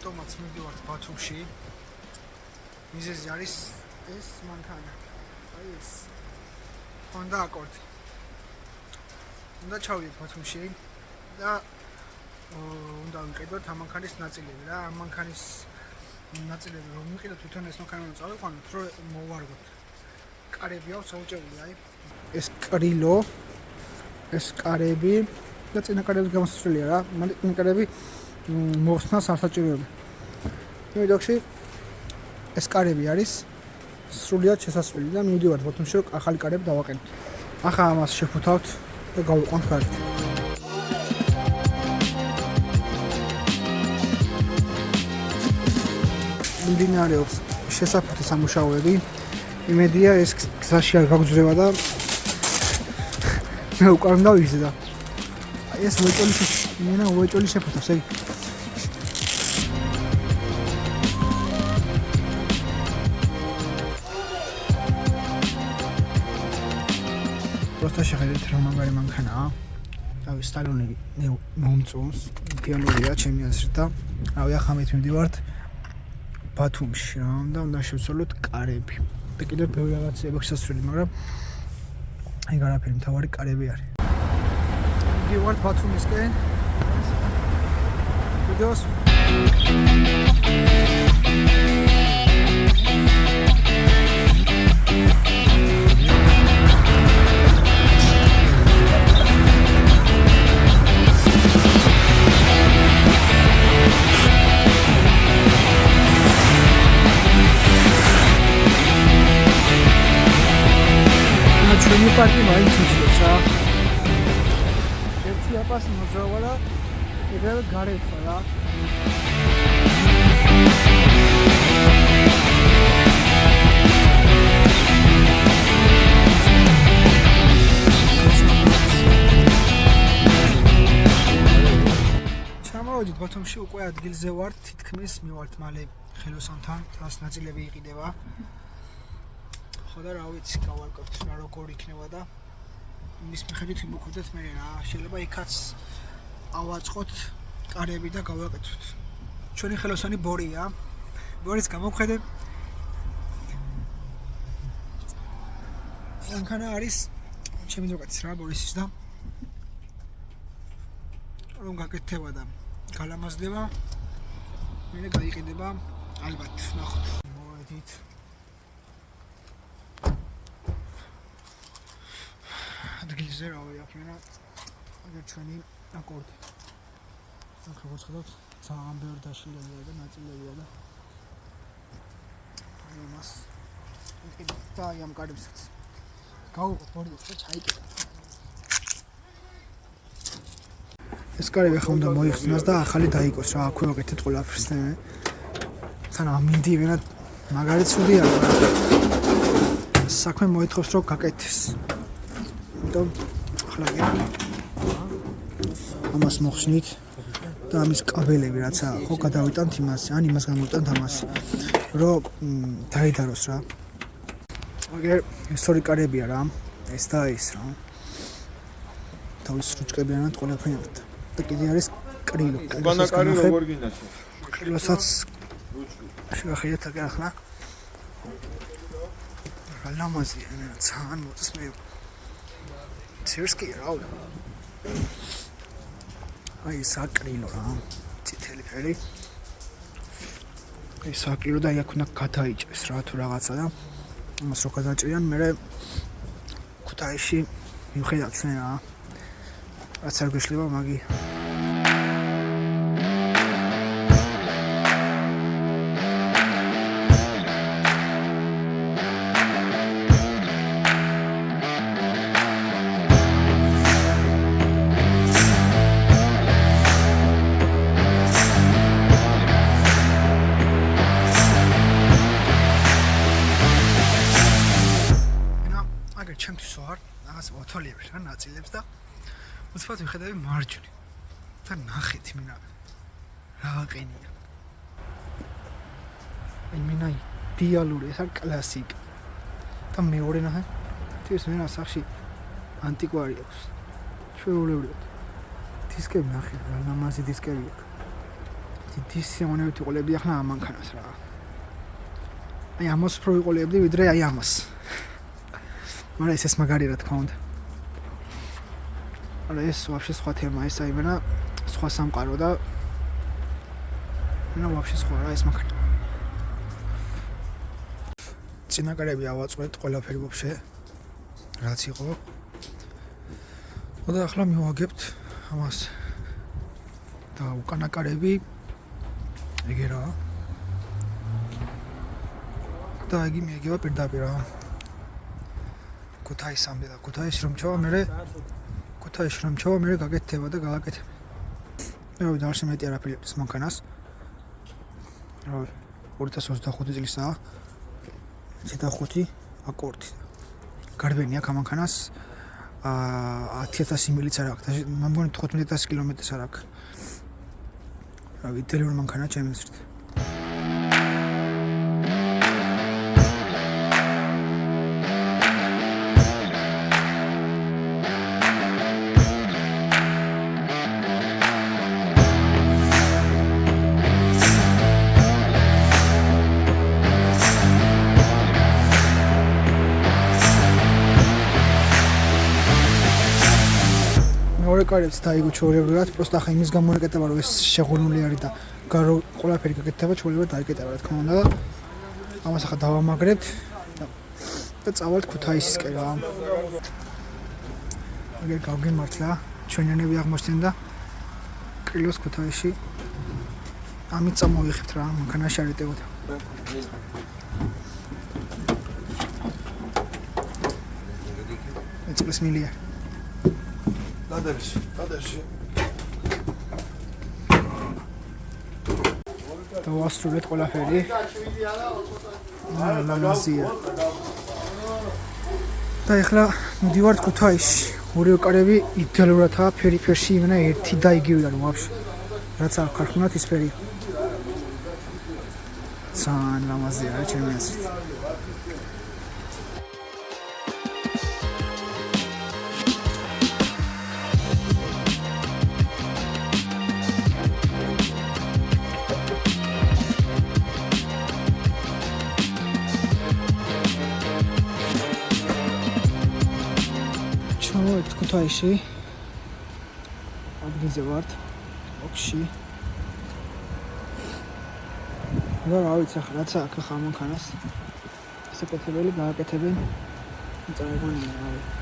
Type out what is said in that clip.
რატომაც მივდივართ ბათუმში. მიზეზი არის ეს მანქანა. აი ეს. Honda Accord. უნდა ჩავიდეთ ბათუმში და უნდა ვიყიდოთ ამ მანქანის ნაწილები რა. ამ მანქანის ნაწილები რომ ვიყიდოთ თვითონ ეს მანქანა წავიყვანოთ, რომ მოვარგოთ. კარები აქვს აუჭებული, აი. ეს კრილო, ეს კარები და წინა კარები გამოსასვლელია რა. წინა კარები მოხსნას არ საჭიროება. მივიდოქში ეს კარები არის სრულიად შესასვლელი და მივდივართ ბათუმში რომ ახალი კარები დავაყენოთ. ახლა ამას შევფუთავთ და გავიყვანთ გარეთ. მიმდინარეობს შესაფუთის სამუშაოები. იმედია ეს გზაში არ გაგძვრება და მე უკან დავიზე და ეს უეჭველი შეფუთავს ეგ. Просто შეხედეთ რა მაგარი მანქანაა. რავი, სტალონი მომწონს, პიონერია ჩემი აზრით და რავი, ახლა მე მივდივართ ბათუმში რა და უნდა შევცვალოთ კარები. და კიდევ ბევრი რაღაცაა შესასვლელი, მაგრამ ეგ არაფერი, მთავარი კარები არის. მივდივართ ბათუმისკენ. ვიდეოს ჩვენი პარკი მაინც იცლებს რა. ერთი აპასი მოძრაობა და ეგრევე გარეთვა რა. ჩამოვედით ბათუმში, უკვე ადგილზე ვართ, თითქმის მივართ მალე ხელოსანთან, თავს ნაწილები იყიდება. ხო და რა ვიცი, გავარკვევთ რა როგორ იქნება და იმის მიხედვით ვიმოქმედოთ მე რა. შეიძლება იქაც ავაწყოთ კარები და გავაკეთოთ. ჩვენი ხელოსანი ბორია. ბორის გამოვხედე. მანქანა არის ჩემი დროაც რა ბორისის და რომ გაკეთდება და გალამაზდება მე გაიყიდება ალბათ ნახოთ. მოვედით ადგილზე რავი აქ მენა აგერ ჩვენი აკორდი. ახლა ვხედავთ ძალიან ბევრი დაშლილია და ნაწილებია და ამას ვიყიდეთ და აი ამ კარებსაც გავუყოთ ბორიოს და ჩაიკიდეთ. ეს კარები ახლა უნდა მოიხსნას და ახალი დაიკოს რა. აქვე ვაკეთეთ ყველაფერს და თან ამინდი მენა მაგარი ცუდია რა. საქმე მოითხოვს რომ გაკეთდეს. და ახლა ამას მოხსნით და ამის კაბელები რაცა ხო გადავიტანთ იმას, ან იმას გამოვიტანთ ამას, რომ დაიდაროს რა. აგერ ისტორიკ კარებია რა, ეს და ეს რა. თავის რუჭკებიანად ყველაფერად. და კიდე არის კრილო. ბანაკარი როგორ გინდაჩა? კრილოსაც შევახედეთ ახლა. რა ლამაზია, ძალიან მოწს მე. Seriously, რა. აი საკრილო რა. წითელი ფერი. აი საკრილო და აქ უნდა გადაიჭრეს რა თუ რაღაცა და ამას რო გადაჭრიან, მე ქუთაისში მივხედავ ჩვენ რა. რაც არ გეშლება მაგი. ჩემთვის ვარ რაღაც მოთვალიერებს რა ნაწილებს და უცბად ვიხედავი მარჯვნივ და ნახეთ მინა რა აყენია. აი მინა იდეალური, ეს არის კლასიკი. და მეორე ნახე ეს მენა სახში ანტიკვარი აქვს. ჩვეულებრივად. დისკები ნახე, რა ლამაზი დისკები აქვს. დიდი სიამოვნებითი ყოლები ახლა ამანქანას რა. აი ამას უფრო ვიყოლებდი ვიდრე აი ამას. მაგრამ ეს მაგარი რა თქმა უნდა. არა ეს ვაფშე სხვა თემა ეს აი მენა სხვა სამყარო და მენა ვაფშე სხვა რა ეს მანქანა. წინაკარები ავაწყვეთ ყველაფერი ვაფშე რაც იყო. და ახლა მივაგებთ ამას. და უკანაკარები ეგ რა. და იგი მიეგება პირდაპირ რა. ქუთაისამდე და ქუთაისში რომ ჩავა მე გაკეთდება და გააკეთებ. მე დავშე მეტი არაფერი ეს მანქანას. რა 2025 წლისაა. 5 აკორდი. გარბენი აქ ამანქანას 10000 მილიც არ აქვს. მე მგონი 15000 კილომეტრს არ აქვს. რა ვიდეო მანქანა ჩემს ერთ. კარებს დაიგო ჩაოლებრივად, просто ახლა იმის გამო ეკეთება რომ ეს შეღუნული არის და გარო ყველაფერი გაკეთდება ჩაოლებრივად დაიკეთება რა თქმა უნდა და ამას ახლა დავამაგრებთ და წავალთ ქუთაისისკენ რა. აგერ გავგემართლა, ჩვენიანები აღმოჩნდა კილოს ქუთაისში. ამით წამოვიხებთ რა, მანქანაში არ ეტევოთ. ეცպես მილია. Დადებში. და ვასრულეთ ყველაფერი. ლამაზია. და ეხლა მივდივართ ქუთაისში. ორივე კარები იდეალურადაა ფერი-ფერში იმენა ერთი და იგივე არის ვაფშე. რაც არ ქარხნათ ის ფერი. ძალიან ლამაზია რა ჩემი აზრით. ქუთაისში ადგილზე ვართ ოქში და რა ვიცი ახლა რაც აქ ხა მანქანას საკეთებელი გააკეთებენ წაიგონია რა